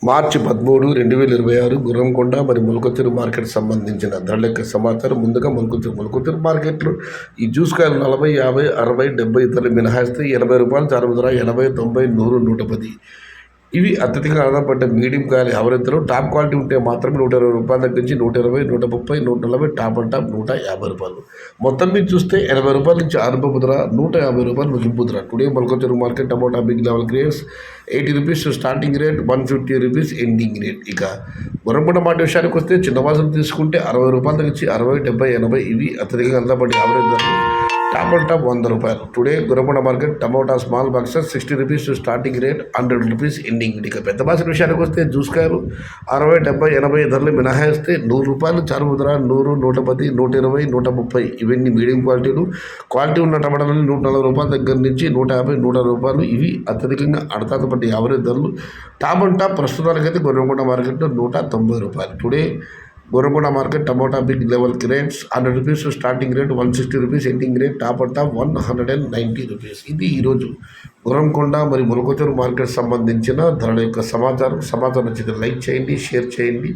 మార్చి 13, 2026 గుర్రంకొండ మరియు మొలకచెరు మార్కెట్ సంబంధించిన ధరల యొక్క సమాచారం. ముందుగా మొలకచెరు మార్కెట్లో ఈ జ్యూస్ కాయలు 40, 50, 60, 70 ధరలు మినహాయిస్తే రూ. 80 చారు ధర 80, 90, 100, 110. ఇవి అత్యధికంగా ఆధారపడ్డ మీడియం కాయలు ఎవరైతే టాప్ క్వాలిటీ ఉంటే మాత్రమే రూ. 120 తగ్గించి 120, 130, 140 టాప్ అండ్ టాప్ రూ. 150. మొత్తం మీద చూస్తే రూ. 80 నుంచి ఆరంభపు ధర రూ. 150 ముగింపు ధర. Today Molakacheru market tomato big level grades ₹80 starting rate, ₹150 ending rate. ఇక గుర్రంకొండ మాట విషయానికి వస్తే చిన్న వాసులు తీసుకుంటే రూ. 60 తగ్గించి 60, 70, 80 ఇవి అత్యధికంగా ఆధారపడి యావరేజ్ ధరలు. Top and top ₹100. Today Gurramkonda market tomato small boxes ₹60 starting rate, ₹100 ending rate. ఇక పెద్ద బాక్స్ విషయానికి వస్తే జ్యూస్ కాయలు 60, 70, 80 ధరలు మినహాయిస్తే ₹100 చారు ధర 100, 110, 120, 130 ఇవన్నీ మీడియం క్వాలిటీ ఉన్న టమాటాలు ₹140 దగ్గర నుంచి ₹150, ₹100 ఇవి అత్యధికంగా అడతాతపట్టి యావరేజ్ ధరలు. టాప్ అండ్ టాప్ ప్రస్తుతానికైతే గుర్రంకొండ మార్కెట్లో ₹190. Today Gurramkonda market tomato big level grades ₹100 starting rate, ₹160 ending rate, top and top ₹190. ఇది ఈరోజు గుర్రంకొండ మరియు మొలకచెరు మార్కెట్ సంబంధించిన ధరల యొక్క సమాచారం నచ్చితే లైక్ చేయండి, షేర్ చేయండి,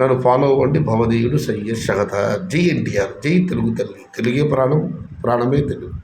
నన్ను ఫాలో అవ్వండి. భవదీయుడు సయ్యద్ షహతా. జై ఎన్టీఆర్, జై తెలుగు తల్లి, తెలుగే ప్రాణం, ప్రాణమే తెలుగు.